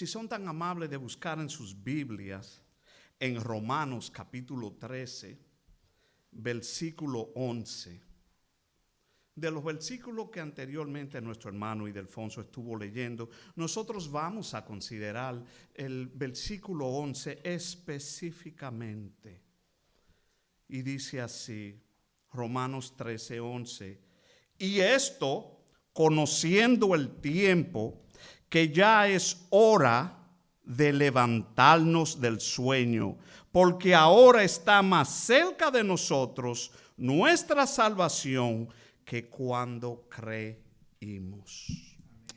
si son tan amables de buscar en sus Biblias, en Romanos capítulo 13, versículo 11. De los versículos que anteriormente nuestro hermano Ildefonso estuvo leyendo, nosotros vamos a considerar el versículo 11 específicamente. Y dice así, Romanos 13, 11. Y esto, conociendo el tiempo, que ya es hora de levantarnos del sueño, porque ahora está más cerca de nosotros nuestra salvación que cuando creímos.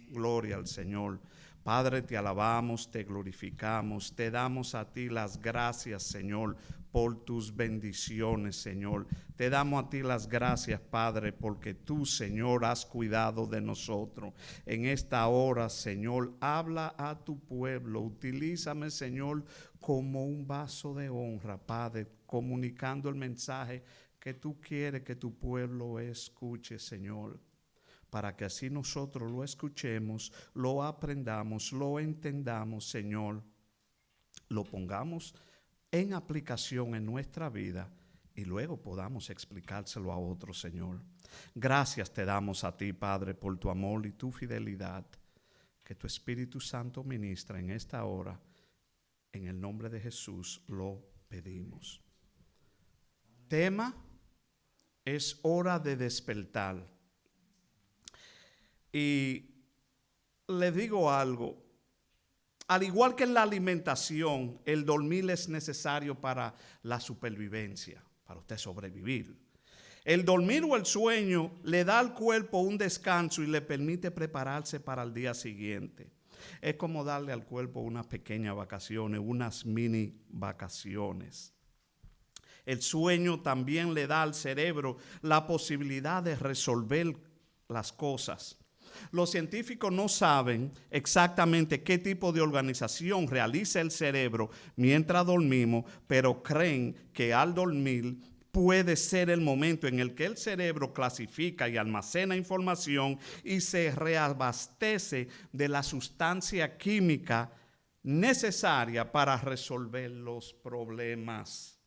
Gloria al Señor. Padre, te alabamos, te glorificamos, te damos a ti las gracias, Señor, por tus bendiciones, Señor. Te damos a ti las gracias, Padre, porque tú, Señor, has cuidado de nosotros. En esta hora, Señor, habla a tu pueblo. Utilízame, Señor, como un vaso de honra, Padre, comunicando el mensaje que tú quieres que tu pueblo escuche, Señor, para que así nosotros lo escuchemos, lo aprendamos, lo entendamos, Señor, lo pongamos en aplicación en nuestra vida y luego podamos explicárselo a otros, Señor. Gracias te damos a ti, Padre, por tu amor y tu fidelidad. Que tu Espíritu Santo ministra en esta hora. En el nombre de Jesús lo pedimos. Tema: es hora de despertar. Y le digo algo, al igual que en la alimentación, el dormir es necesario para la supervivencia, para usted sobrevivir. El dormir o el sueño le da al cuerpo un descanso y le permite prepararse para el día siguiente. Es como darle al cuerpo unas pequeñas vacaciones, unas mini vacaciones. El sueño también le da al cerebro la posibilidad de resolver las cosas. Los científicos no saben exactamente qué tipo de organización realiza el cerebro mientras dormimos, pero creen que al dormir puede ser el momento en el que el cerebro clasifica y almacena información y se reabastece de la sustancia química necesaria para resolver los problemas.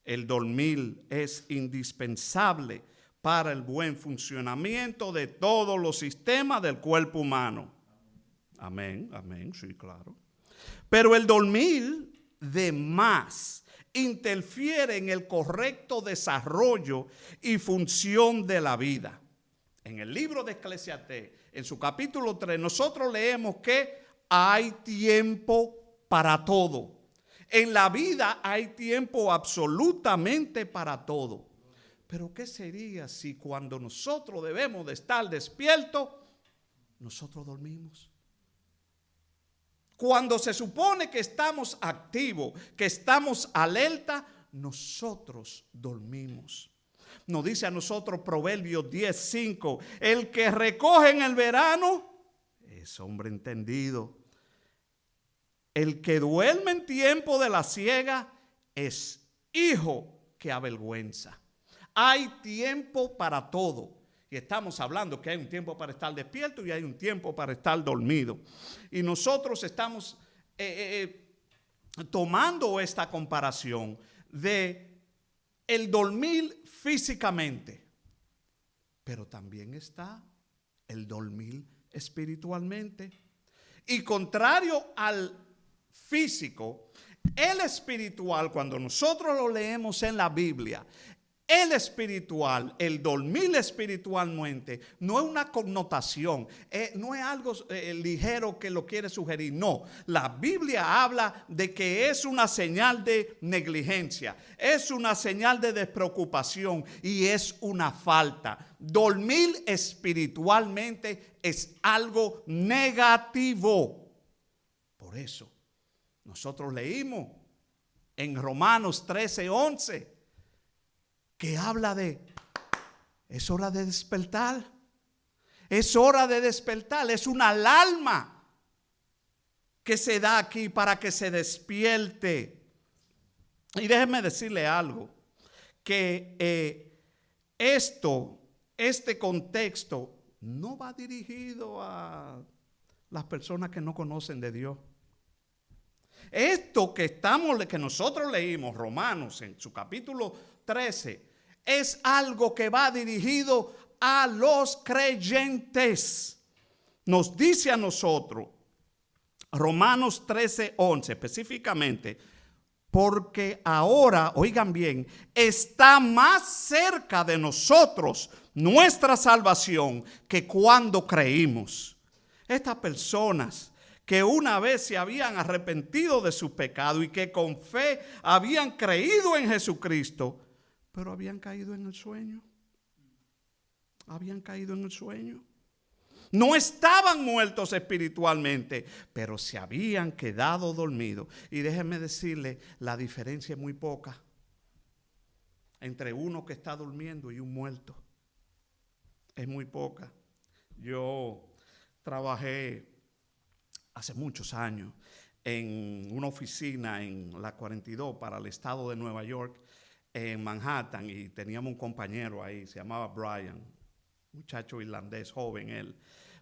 El dormir es indispensable para el buen funcionamiento de todos los sistemas del cuerpo humano. Amén, amén, sí, claro. Pero el dormir de más interfiere en el correcto desarrollo y función de la vida. En el libro de Eclesiastés, en su capítulo 3, nosotros leemos que hay tiempo para todo. En la vida hay tiempo absolutamente para todo. Pero ¿qué sería si cuando nosotros debemos de estar despiertos, nosotros dormimos? Cuando se supone que estamos activos, que estamos alerta, nosotros dormimos. Nos dice a nosotros Proverbios 10:5, el que recoge en el verano es hombre entendido. El que duerme en tiempo de la siega es hijo que avergüenza. Hay tiempo para todo. Y estamos hablando que hay un tiempo para estar despierto y hay un tiempo para estar dormido. Y nosotros estamos tomando esta comparación de el dormir físicamente. Pero también está el dormir espiritualmente. Y contrario al físico, el espiritual, cuando nosotros lo leemos en la Biblia, el espiritual, el dormir espiritualmente, no es una connotación, no es algo ligero que lo quiere sugerir, no. La Biblia habla de que es una señal de negligencia, es una señal de despreocupación y es una falta. Dormir espiritualmente es algo negativo. Por eso, nosotros leímos en Romanos 13:11 que habla de, es hora de despertar, es hora de despertar, es una alarma que se da aquí para que se despierte. Y déjenme decirle algo, que este contexto no va dirigido a las personas que no conocen de Dios. Esto que nosotros leímos, Romanos en su capítulo 13, es algo que va dirigido a los creyentes. Nos dice a nosotros, Romanos 13:11 específicamente, porque ahora, oigan bien, está más cerca de nosotros nuestra salvación que cuando creímos. Estas personas que una vez se habían arrepentido de su pecado y que con fe habían creído en Jesucristo, pero habían caído en el sueño. Habían caído en el sueño. No estaban muertos espiritualmente, pero se habían quedado dormidos. Y déjenme decirle, la diferencia es muy poca entre uno que está durmiendo y un muerto. Es muy poca. Yo trabajé hace muchos años en una oficina en la 42 para el estado de Nueva York, en Manhattan, y teníamos un compañero ahí, se llamaba Brian, muchacho irlandés, joven él.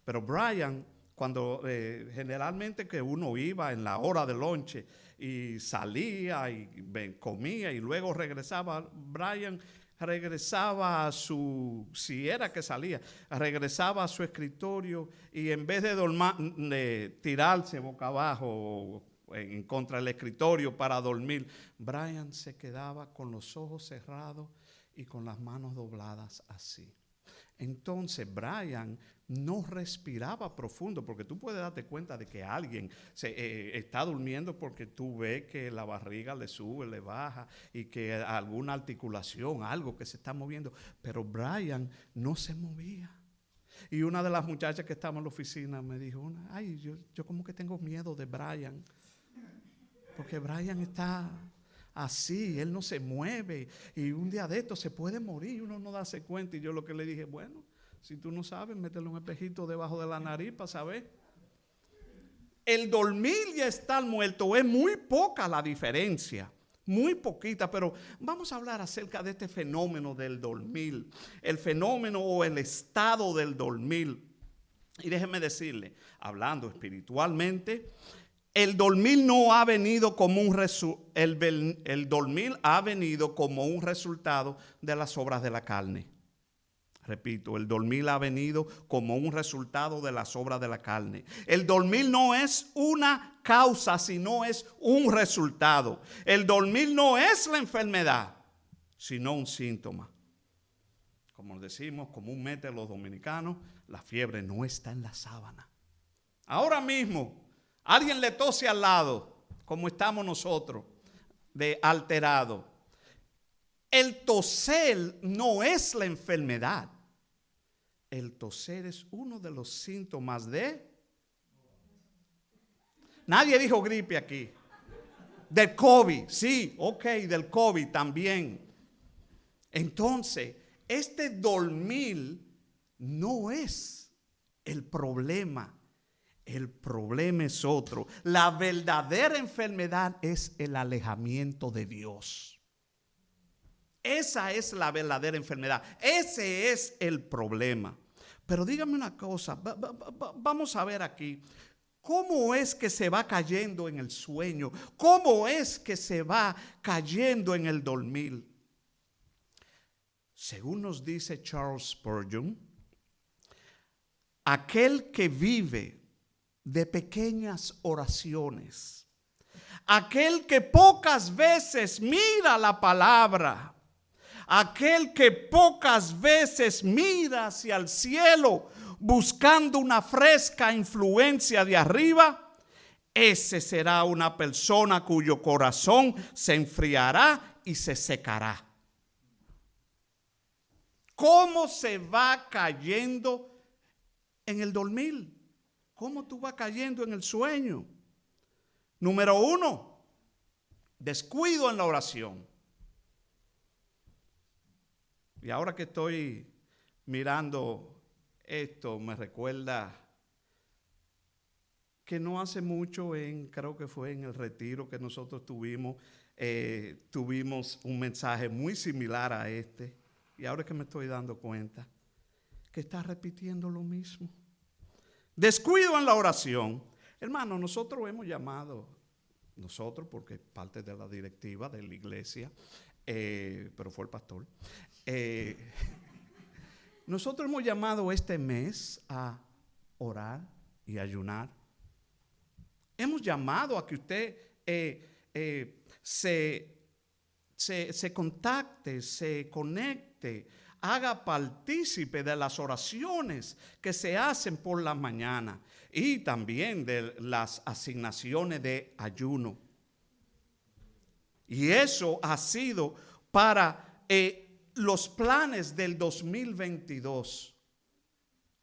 Pero Brian, cuando generalmente que uno iba en la hora de lonche y salía y comía y luego regresaba, Brian regresaba a si era que salía, regresaba a su escritorio y en vez de tirarse boca abajo en contra del escritorio para dormir, Brian se quedaba con los ojos cerrados y con las manos dobladas así. Entonces Brian no respiraba profundo, porque tú puedes darte cuenta de que alguien está durmiendo porque tú ves que la barriga le sube, le baja y que alguna articulación, algo que se está moviendo, pero Brian no se movía. Y una de las muchachas que estaba en la oficina me dijo, ay, yo como que tengo miedo de Brian, porque Brian está así, él no se mueve y un día de esto se puede morir y uno no darse cuenta. Y yo lo que le dije, bueno, si tú no sabes, métele un espejito debajo de la nariz para saber. El dormir y estar muerto es muy poca la diferencia, muy poquita, pero vamos a hablar acerca de este fenómeno del dormir, el fenómeno o el estado del dormir. Y déjenme decirle, hablando espiritualmente, el dormir no ha venido como el dormir ha venido como un resultado de las obras de la carne. Repito, el dormir ha venido como un resultado de las obras de la carne. El dormir no es una causa, sino es un resultado. El dormir no es la enfermedad, sino un síntoma. Como decimos comúnmente los dominicanos, la fiebre no está en la sábana. Ahora mismo, alguien le tose al lado, como estamos nosotros, de alterado. El toser no es la enfermedad. El toser es uno de los síntomas de... Nadie dijo gripe aquí. Del COVID, sí, ok, del COVID también. Entonces, este dormir no es el problema. El problema es otro. La verdadera enfermedad es el alejamiento de Dios. Esa es la verdadera enfermedad. Ese es el problema. Pero dígame una cosa, vamos a ver aquí, ¿cómo es que se va cayendo en el sueño? ¿Cómo es que se va cayendo en el dormir? Según nos dice Charles Spurgeon, aquel que vive de pequeñas oraciones, aquel que pocas veces mira la palabra, aquel que pocas veces mira hacia el cielo buscando una fresca influencia de arriba, ese será una persona cuyo corazón se enfriará y se secará. ¿Cómo se va cayendo en el dormir? ¿Cómo tú vas cayendo en el sueño? Número 1, descuido en la oración. Y ahora que estoy mirando esto, me recuerda que no hace mucho, creo que fue en el retiro que nosotros tuvimos un mensaje muy similar a este. Y ahora que me estoy dando cuenta que está repitiendo lo mismo. Descuido en la oración. Hermano, nosotros hemos llamado, nosotros porque parte de la directiva de la iglesia, pero fue el pastor, nosotros hemos llamado este mes a orar y ayunar. Hemos llamado a que usted se contacte, se conecte, haga partícipe de las oraciones que se hacen por la mañana y también de las asignaciones de ayuno. Y eso ha sido para los planes del 2022,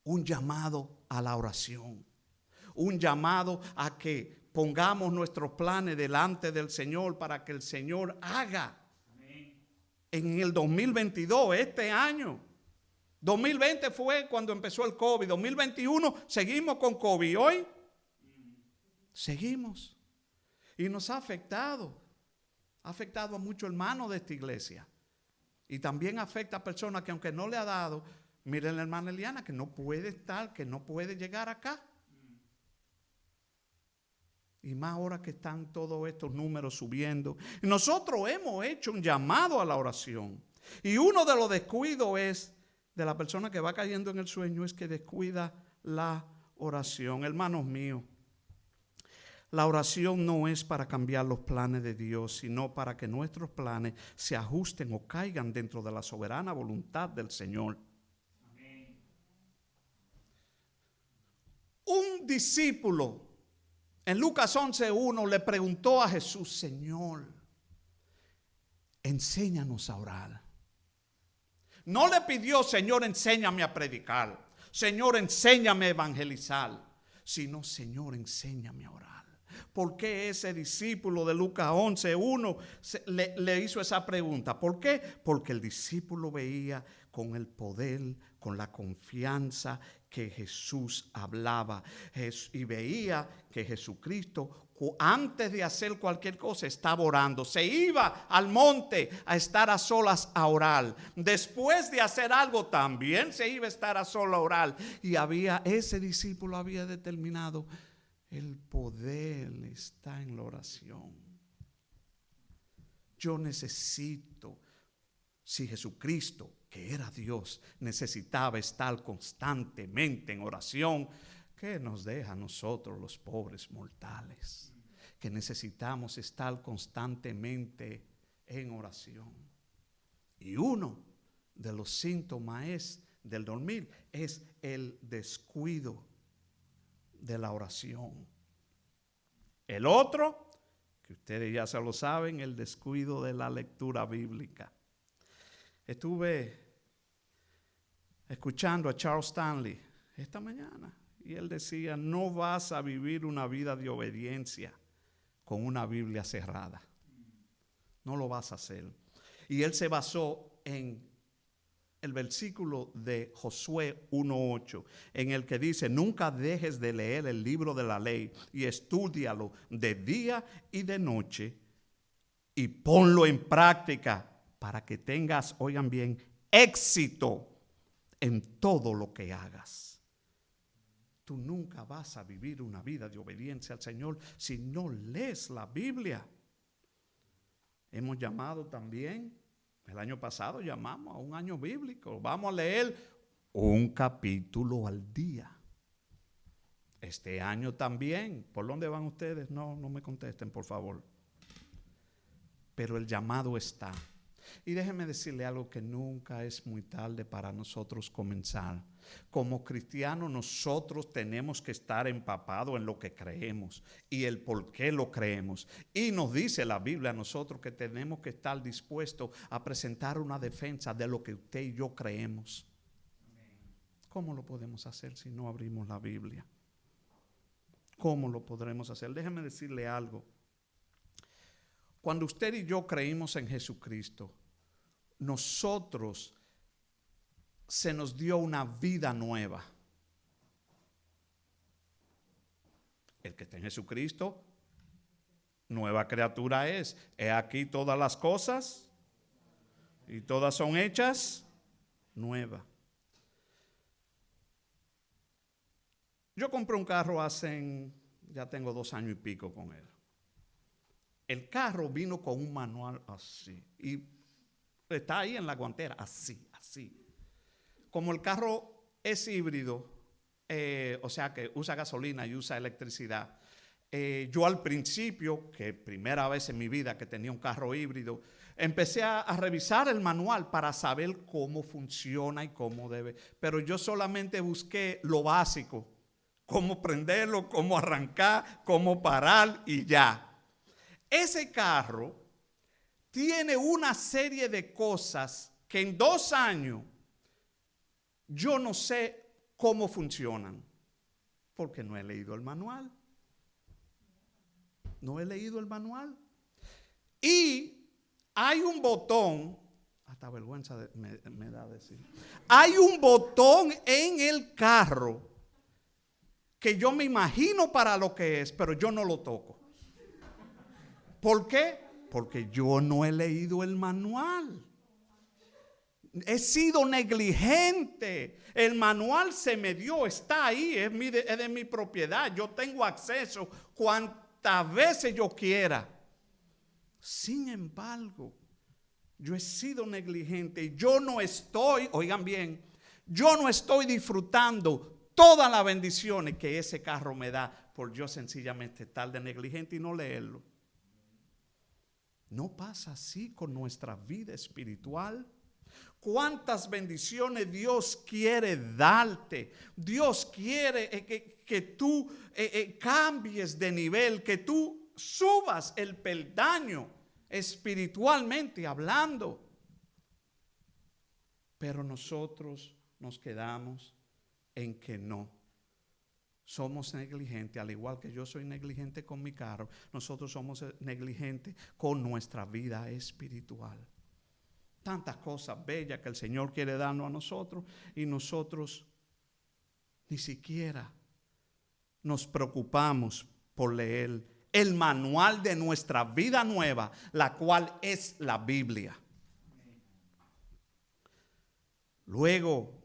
un llamado a la oración, un llamado a que pongamos nuestros planes delante del Señor para que el Señor haga. Amén. En el 2022, este año. 2020 fue cuando empezó el COVID. 2021 seguimos con COVID. Hoy seguimos. Y nos ha afectado. Ha afectado a muchos hermanos de esta iglesia. Y también afecta a personas que aunque no le ha dado, miren la hermana Eliana que no puede estar, que no puede llegar acá. Y más ahora que están todos estos números subiendo. Nosotros hemos hecho un llamado a la oración. Y uno de los descuidos es de la persona que va cayendo en el sueño es que descuida la oración. Hermanos míos, la oración no es para cambiar los planes de Dios, sino para que nuestros planes se ajusten o caigan dentro de la soberana voluntad del Señor. Amén. Un discípulo en Lucas 11:1 le preguntó a Jesús: Señor, enséñanos a orar. No le pidió: Señor, enséñame a predicar, Señor, enséñame a evangelizar, sino: Señor, enséñame a orar. ¿Por qué ese discípulo de Lucas 11:1 le hizo esa pregunta? ¿Por qué? Porque el discípulo veía con el poder, con la confianza que Jesús hablaba y veía que Jesucristo, antes de hacer cualquier cosa, estaba orando. Se iba al monte a estar a solas a orar. Después de hacer algo, también se iba a estar a solas a orar. Y ese discípulo había determinado: el poder está en la oración. Yo necesito, si Jesucristo, que era Dios, necesitaba estar constantemente en oración, ¿qué nos deja a nosotros los pobres mortales? Que necesitamos estar constantemente en oración. Y uno de los síntomas del dormir es el descuido de la oración. El otro, que ustedes ya se lo saben, el descuido de la lectura bíblica. Estuve escuchando a Charles Stanley esta mañana y él decía: no vas a vivir una vida de obediencia con una Biblia cerrada. No lo vas a hacer. Y él se basó en el versículo de Josué 1:8, en el que dice: nunca dejes de leer el libro de la ley y estúdialo de día y de noche y ponlo en práctica para que tengas, oigan bien, éxito en todo lo que hagas. Tú nunca vas a vivir una vida de obediencia al Señor si no lees la Biblia. Hemos llamado también, el año pasado llamamos a un año bíblico. Vamos a leer un capítulo al día. Este año también. ¿Por dónde van ustedes? No me contesten, por favor. Pero el llamado está. Y déjeme decirle algo, que nunca es muy tarde para nosotros comenzar. Como cristianos nosotros tenemos que estar empapados en lo que creemos y el por qué lo creemos. Y nos dice la Biblia a nosotros que tenemos que estar dispuestos a presentar una defensa de lo que usted y yo creemos. ¿Cómo lo podemos hacer si no abrimos la Biblia? ¿Cómo lo podremos hacer? Déjeme decirle algo. Cuando usted y yo creímos en Jesucristo, nosotros se nos dio una vida nueva. El que está en Jesucristo, nueva criatura es. He aquí todas las cosas y todas son hechas nuevas. Yo compré un carro ya tengo 2 años y pico con él. El carro vino con un manual así. Y está ahí en la guantera, así. Como el carro es híbrido, o sea que usa gasolina y usa electricidad. Yo al principio, que primera vez en mi vida que tenía un carro híbrido, empecé a revisar el manual para saber cómo funciona y cómo debe. Pero yo solamente busqué lo básico, cómo prenderlo, cómo arrancar, cómo parar y ya. Ese carro tiene una serie de cosas que en 2 años yo no sé cómo funcionan, porque no he leído el manual. No he leído el manual. Y hay un botón, hasta vergüenza me da decir. Hay un botón en el carro que yo me imagino para lo que es, pero yo no lo toco. ¿Por qué? Porque yo no he leído el manual. He sido negligente. El manual se me dio, está ahí, es de mi propiedad. Yo tengo acceso cuantas veces yo quiera. Sin embargo, yo he sido negligente y yo no estoy, oigan bien, yo no estoy disfrutando todas las bendiciones que ese carro me da por yo sencillamente estar de negligente y no leerlo. ¿No pasa así con nuestra vida espiritual? ¿Cuántas bendiciones Dios quiere darte? Dios quiere que tú cambies de nivel, que tú subas el peldaño espiritualmente hablando. Pero nosotros nos quedamos en que no. Somos negligentes, al igual que yo soy negligente con mi carro, nosotros somos negligentes con nuestra vida espiritual. Tantas cosas bellas que el Señor quiere darnos a nosotros y nosotros ni siquiera nos preocupamos por leer el manual de nuestra vida nueva, la cual es la Biblia. Luego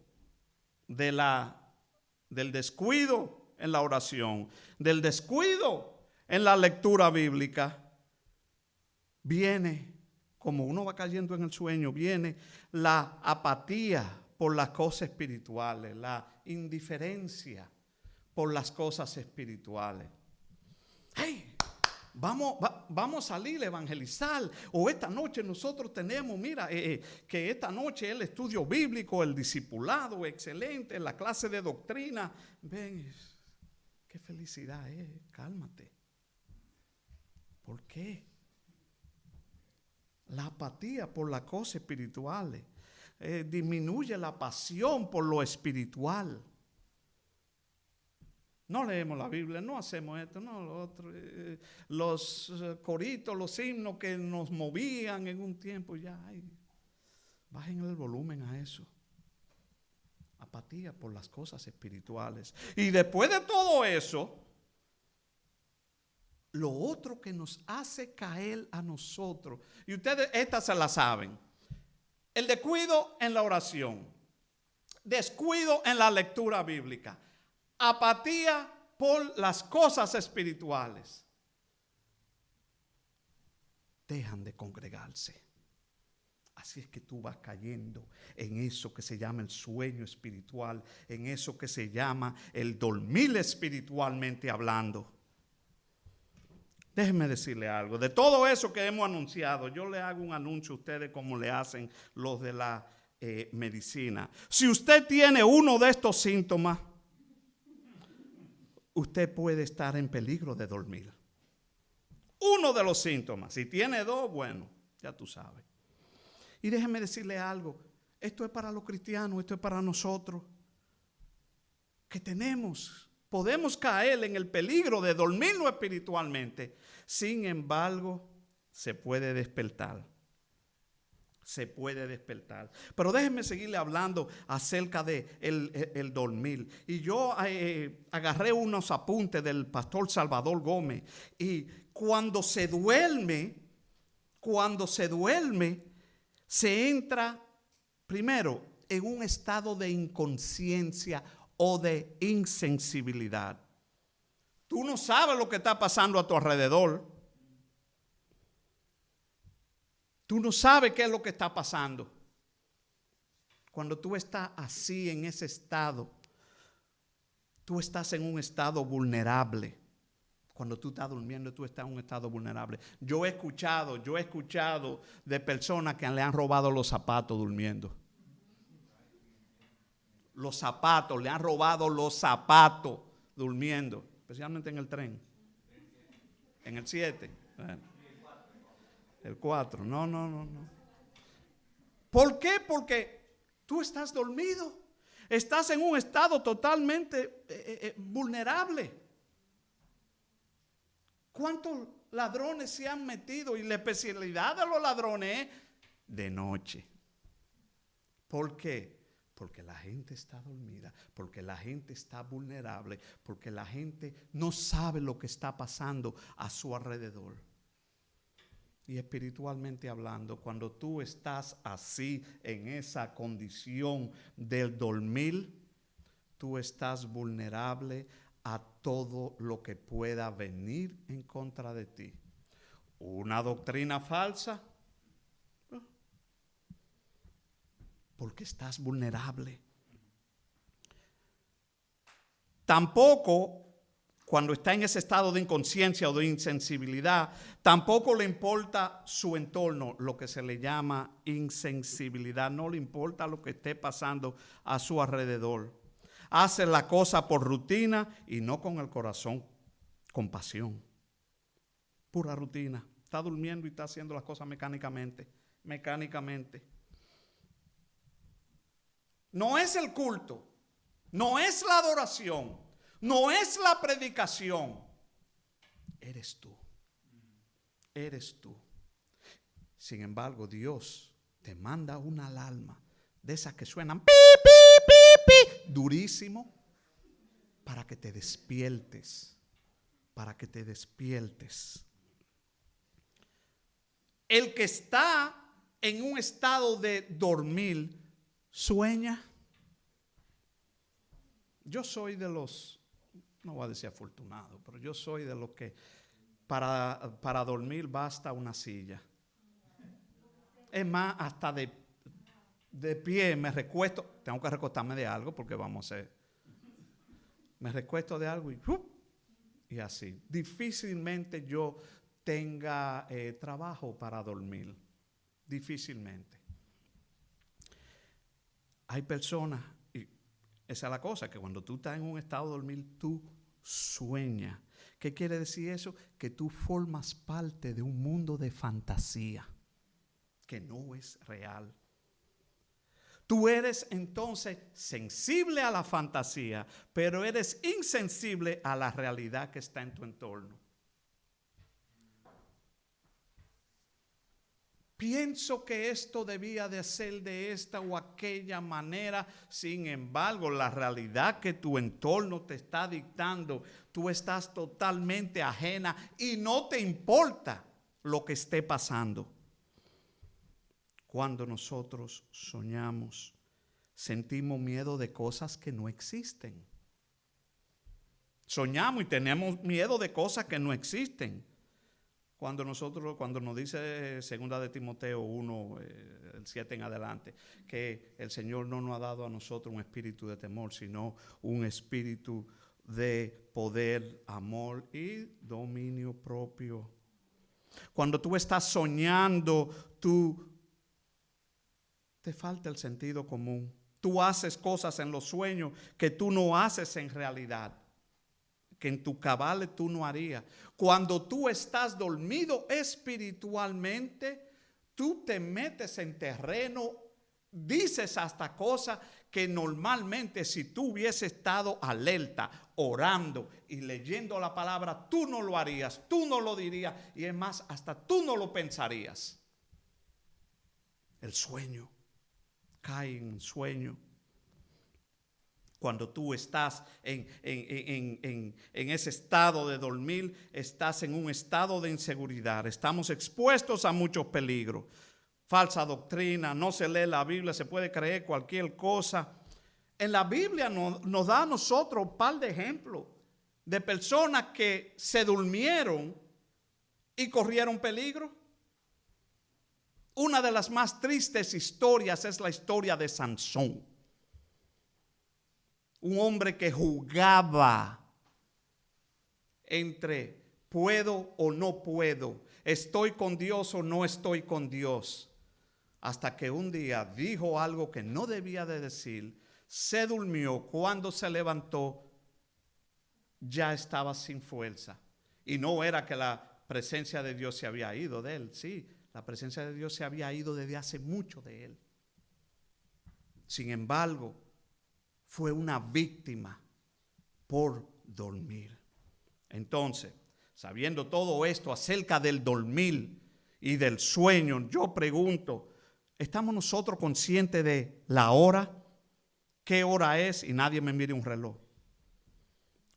del descuido en la oración, del descuido en la lectura bíblica, viene, como uno va cayendo en el sueño, viene la apatía por las cosas espirituales, la indiferencia por las cosas espirituales. ¡Hey! Vamos a salir a evangelizar. O esta noche nosotros tenemos, mira, que esta noche el estudio bíblico, el discipulado excelente, la clase de doctrina. Ven, qué felicidad es, cálmate. ¿Por qué? La apatía por las cosas espirituales disminuye la pasión por lo espiritual. No leemos la Biblia, no hacemos esto, no lo otro. Los coritos, los himnos que nos movían en un tiempo, ya, bajen el volumen a eso. Apatía por las cosas espirituales. Y después de todo eso, lo otro que nos hace caer a nosotros, y ustedes estas se la saben, el descuido en la oración, descuido en la lectura bíblica, apatía por las cosas espirituales. Dejan de congregarse. Así es que tú vas cayendo en eso que se llama el sueño espiritual, en eso que se llama el dormir espiritualmente hablando. Déjenme decirle algo. De todo eso que hemos anunciado, yo le hago un anuncio a ustedes como le hacen los de la medicina. Si usted tiene uno de estos síntomas, usted puede estar en peligro de dormir. Uno de los síntomas. Si tiene 2, bueno, ya tú sabes. Y déjenme decirle algo. Esto es para los cristianos, esto es para nosotros. Que podemos caer en el peligro de dormirnos espiritualmente. Sin embargo, se puede despertar. Se puede despertar. Pero déjenme seguirle hablando acerca de el dormir. Y yo agarré unos apuntes del pastor Salvador Gómez. Y cuando se duerme, se entra primero en un estado de inconsciencia o de insensibilidad. Tú no sabes lo que está pasando a tu alrededor. Tú no sabes qué es lo que está pasando. Cuando tú estás así en ese estado, tú estás en un estado vulnerable. Cuando tú estás durmiendo, tú estás en un estado vulnerable. Yo he escuchado de personas que le han robado los zapatos durmiendo. Los zapatos, le han robado los zapatos durmiendo, especialmente en el tren. En el 7. Bueno, el 4. No. ¿Por qué? Porque tú estás dormido. Estás en un estado totalmente vulnerable. ¿Cuántos ladrones se han metido? Y la especialidad de los ladrones es de noche. ¿Por qué? Porque la gente está dormida, porque la gente está vulnerable, porque la gente no sabe lo que está pasando a su alrededor. Y espiritualmente hablando, cuando tú estás así en esa condición del dormir, tú estás vulnerable a todo lo que pueda venir en contra de ti. Una doctrina falsa, porque estás vulnerable. Tampoco, cuando está en ese estado de inconsciencia o de insensibilidad, tampoco le importa su entorno, lo que se le llama insensibilidad. No le importa lo que esté pasando a su alrededor. Hace la cosa por rutina y no con el corazón, con pasión. Pura rutina. Está durmiendo y está haciendo las cosas mecánicamente. No es el culto, no es la adoración, no es la predicación. Eres tú. Sin embargo, Dios te manda una alarma de esas que suenan pi, pi, pi, pi, durísimo, para que te despiertes. El que está en un estado de dormir, sueña. Yo soy de los, no voy a decir afortunado, pero yo soy de los que para dormir basta una silla. Es más, hasta de pie me recuesto. Tengo que recostarme de algo porque vamos a hacer. Me recuesto de algo y así. Difícilmente yo tenga trabajo para dormir. Difícilmente. Hay personas, y esa es la cosa, que cuando tú estás en un estado de dormir, tú sueñas. ¿Qué quiere decir eso? Que tú formas parte de un mundo de fantasía que no es real. Tú eres entonces sensible a la fantasía, pero eres insensible a la realidad que está en tu entorno. Pienso que esto debía de ser de esta o aquella manera. Sin embargo, la realidad que tu entorno te está dictando, tú estás totalmente ajena y no te importa lo que esté pasando. Cuando nosotros soñamos, sentimos miedo de cosas que no existen. Soñamos y tenemos miedo de cosas que no existen. Cuando nos dice 2 de Timoteo 1, el 7 en adelante, que el Señor no nos ha dado a nosotros un espíritu de temor, sino un espíritu de poder, amor y dominio propio. Cuando tú estás soñando, te falta el sentido común. Tú haces cosas en los sueños que tú no haces en realidad, que en tu cabal tú no harías. Cuando tú estás dormido espiritualmente, tú te metes en terreno, dices hasta cosas que normalmente si tú hubieses estado alerta, orando y leyendo la palabra, tú no lo harías, tú no lo dirías y es más, hasta tú no lo pensarías. El sueño, cae en sueño. Cuando tú estás en ese estado de dormir, estás en un estado de inseguridad. Estamos expuestos a muchos peligros. Falsa doctrina, no se lee la Biblia, se puede creer cualquier cosa. En la Biblia nos da a nosotros un par de ejemplos de personas que se durmieron y corrieron peligro. Una de las más tristes historias es la historia de Sansón. Un hombre que jugaba entre puedo o no puedo, estoy con Dios o no estoy con Dios. Hasta que un día dijo algo que no debía de decir, se durmió, cuando se levantó ya estaba sin fuerza. Y no era que la presencia de Dios se había ido de él, sí, la presencia de Dios se había ido desde hace mucho de él. Sin embargo, fue una víctima por dormir. Entonces, sabiendo todo esto acerca del dormir y del sueño, yo pregunto, ¿estamos nosotros conscientes de la hora? ¿Qué hora es? Y nadie me mire un reloj.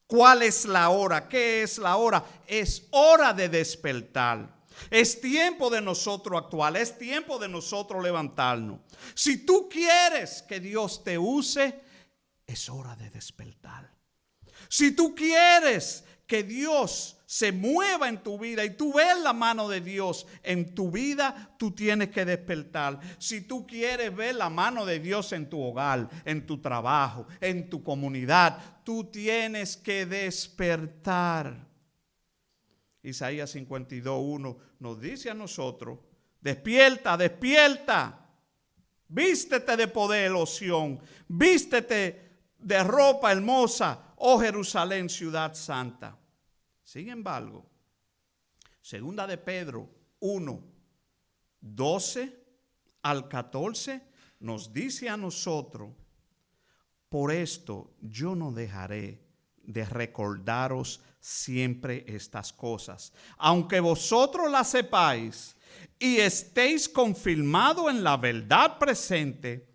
¿Cuál es la hora? ¿Qué es la hora? Es hora de despertar. Es tiempo de nosotros actuar. Es tiempo de nosotros levantarnos. Si tú quieres que Dios te use, es hora de despertar. Si tú quieres que Dios se mueva en tu vida y tú ves la mano de Dios en tu vida, tú tienes que despertar. Si tú quieres ver la mano de Dios en tu hogar, en tu trabajo, en tu comunidad, tú tienes que despertar. Isaías 52:1 nos dice a nosotros, despierta, despierta, vístete de poder, oh Sión, vístete de ropa hermosa, oh Jerusalén, ciudad santa. Sin embargo, segunda de Pedro 1:12-14 nos dice a nosotros, por esto yo no dejaré de recordaros siempre estas cosas, aunque vosotros las sepáis y estéis confirmados en la verdad presente,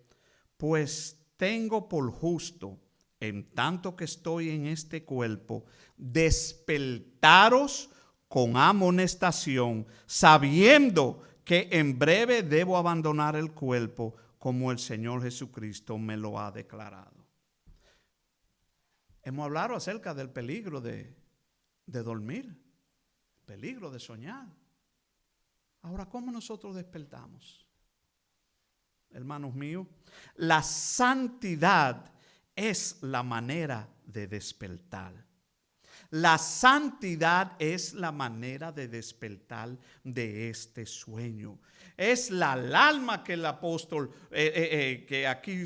pues tengo por justo, en tanto que estoy en este cuerpo, despertaros con amonestación, sabiendo que en breve debo abandonar el cuerpo, como el Señor Jesucristo me lo ha declarado. Hemos hablado acerca del peligro de dormir, peligro de soñar. Ahora, ¿cómo nosotros despertamos? Hermanos míos, la santidad es la manera de despertar. La santidad es la manera de despertar de este sueño. Es la alarma que el apóstol, que aquí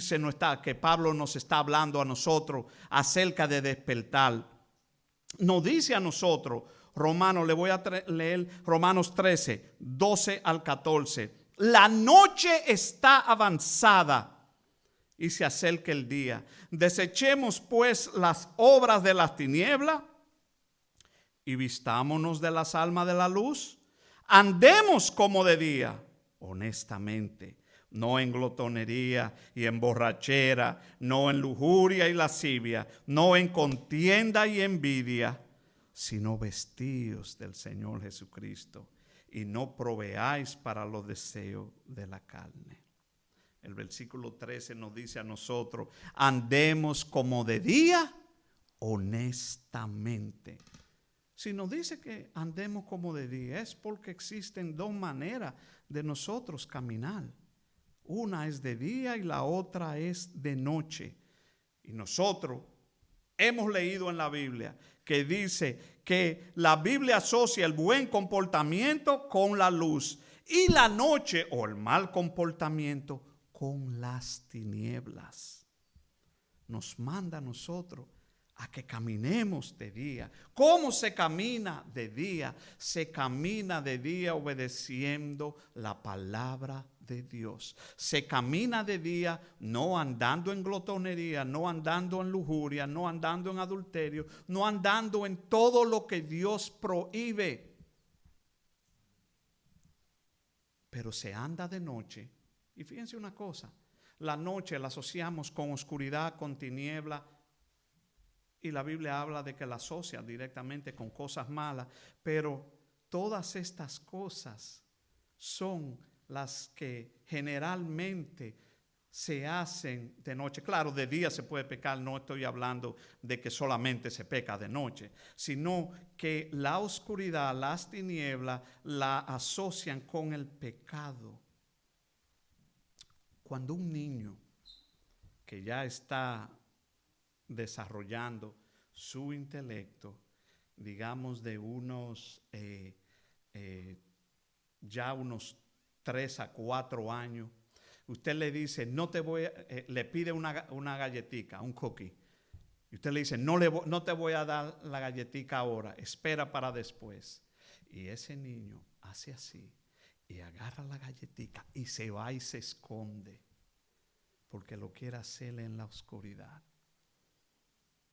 que Pablo nos está hablando a nosotros acerca de despertar. Nos dice a nosotros, Romanos, le voy a leer Romanos 13:12-14. La noche está avanzada y se acerca el día. Desechemos pues las obras de las tinieblas y vistámonos de las almas de la luz. Andemos como de día, honestamente, no en glotonería y en borrachera, no en lujuria y lascivia, no en contienda y envidia, sino vestíos del Señor Jesucristo y no proveáis para los deseos de la carne. El versículo 13 nos dice a nosotros, andemos como de día, honestamente. Si nos dice que andemos como de día, es porque existen dos maneras de nosotros caminar. Una es de día y la otra es de noche. Y nosotros hemos leído en la Biblia que dice que la Biblia asocia el buen comportamiento con la luz y la noche o el mal comportamiento con las tinieblas. Nos manda a nosotros a que caminemos de día. ¿Cómo se camina de día? Se camina de día obedeciendo la palabra de Dios. Se camina de día no andando en glotonería, no andando en lujuria, no andando en adulterio, no andando en todo lo que Dios prohíbe. Pero se anda de noche. Y fíjense una cosa, la noche la asociamos con oscuridad, con tiniebla, y la Biblia habla de que la asocia directamente con cosas malas, pero todas estas cosas son las que generalmente se hacen de noche. Claro, de día se puede pecar, no estoy hablando de que solamente se peca de noche, sino que la oscuridad, las tinieblas, la asocian con el pecado. Cuando un niño que ya está desarrollando su intelecto, digamos de unos ya unos 3 a 4 años, usted le dice, no te voy le pide una galletica, un cookie, y usted le dice, no te voy a dar la galletica ahora, espera para después. Y ese niño hace así y agarra la galletica y se va y se esconde porque lo quiere hacer en la oscuridad.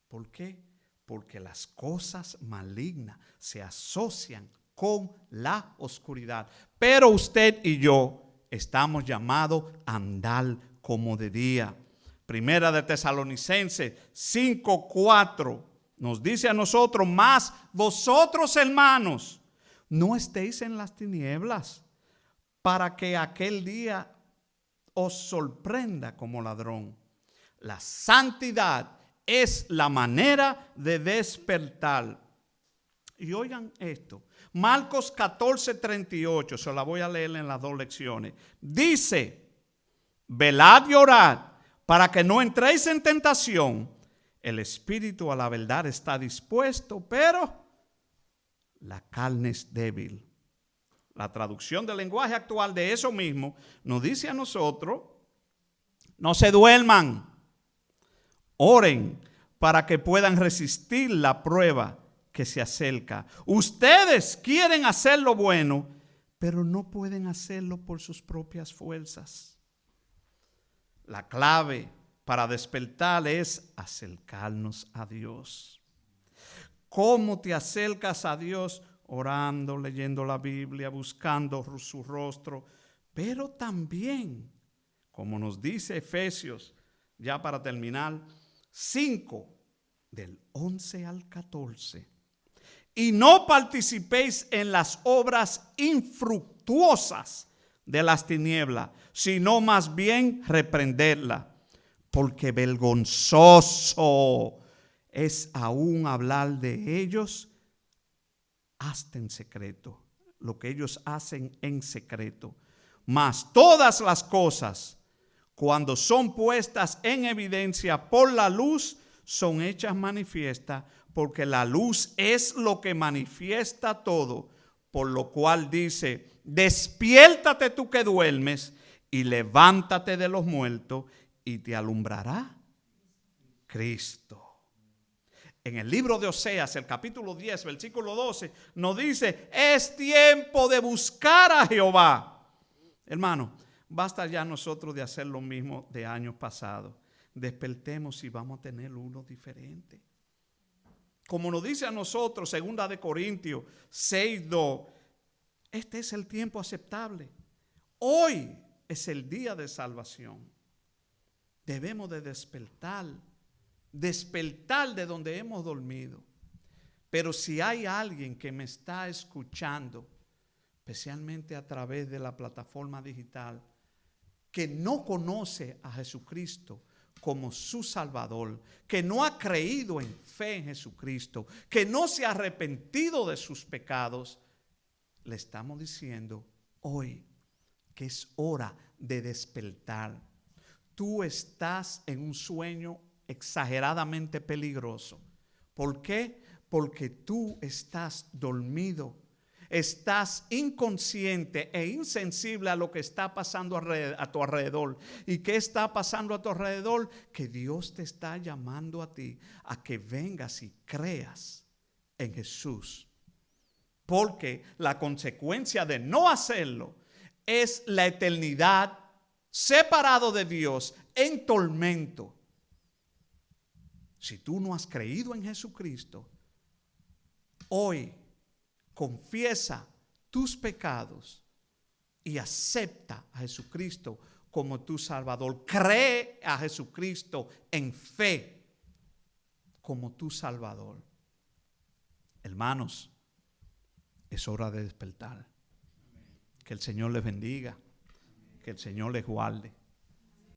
¿Por qué? Porque las cosas malignas se asocian con la oscuridad. Pero usted y yo estamos llamados a andar como de día. Primera de Tesalonicenses 5:4 nos dice a nosotros, más vosotros, hermanos, no estéis en las tinieblas, para que aquel día os sorprenda como ladrón. La santidad es la manera de despertar. Y oigan esto, Marcos 14:38, se la voy a leer en las 2 lecciones. Dice, velad y orad para que no entréis en tentación. El espíritu a la verdad está dispuesto, pero la carne es débil. La traducción del lenguaje actual de eso mismo nos dice a nosotros, no se duerman, oren para que puedan resistir la prueba que se acerca. Ustedes quieren hacer lo bueno, pero no pueden hacerlo por sus propias fuerzas. La clave para despertar es acercarnos a Dios. ¿Cómo te acercas a Dios? Orando, leyendo la Biblia, buscando su rostro, pero también, como nos dice Efesios, ya para terminar, 5, del 11 al 14. Y no participéis en las obras infructuosas de las tinieblas, sino más bien reprenderla, porque vergonzoso es aún hablar de ellos hasta en secreto, lo que ellos hacen en secreto. Mas todas las cosas, cuando son puestas en evidencia por la luz, son hechas manifiestas, porque la luz es lo que manifiesta todo. Por lo cual dice, despiértate tú que duermes y levántate de los muertos y te alumbrará Cristo. En el libro de Oseas, el capítulo 10, versículo 12, nos dice, es tiempo de buscar a Jehová. Hermano, basta ya nosotros de hacer lo mismo de años pasados. Despertemos y vamos a tener uno diferente. Como nos dice a nosotros, 2 de Corintios 6:2, este es el tiempo aceptable. Hoy es el día de salvación. Debemos de despertar de donde hemos dormido. Pero si hay alguien que me está escuchando, especialmente a través de la plataforma digital, que no conoce a Jesucristo como su Salvador, que no ha creído en fe en Jesucristo, que no se ha arrepentido de sus pecados, le estamos diciendo hoy que es hora de despertar. Tú estás en un sueño exageradamente peligroso. ¿Por qué? Porque tú estás dormido, estás inconsciente e insensible a lo que está pasando a tu alrededor. ¿Y qué está pasando a tu alrededor? Que Dios te está llamando a ti a que vengas y creas en Jesús. Porque la consecuencia de no hacerlo es la eternidad separado de Dios en tormento. Si tú no has creído en Jesucristo, hoy confiesa tus pecados y acepta a Jesucristo como tu Salvador. Cree a Jesucristo en fe como tu Salvador. Hermanos, es hora de despertar. Que el Señor les bendiga, que el Señor les guarde.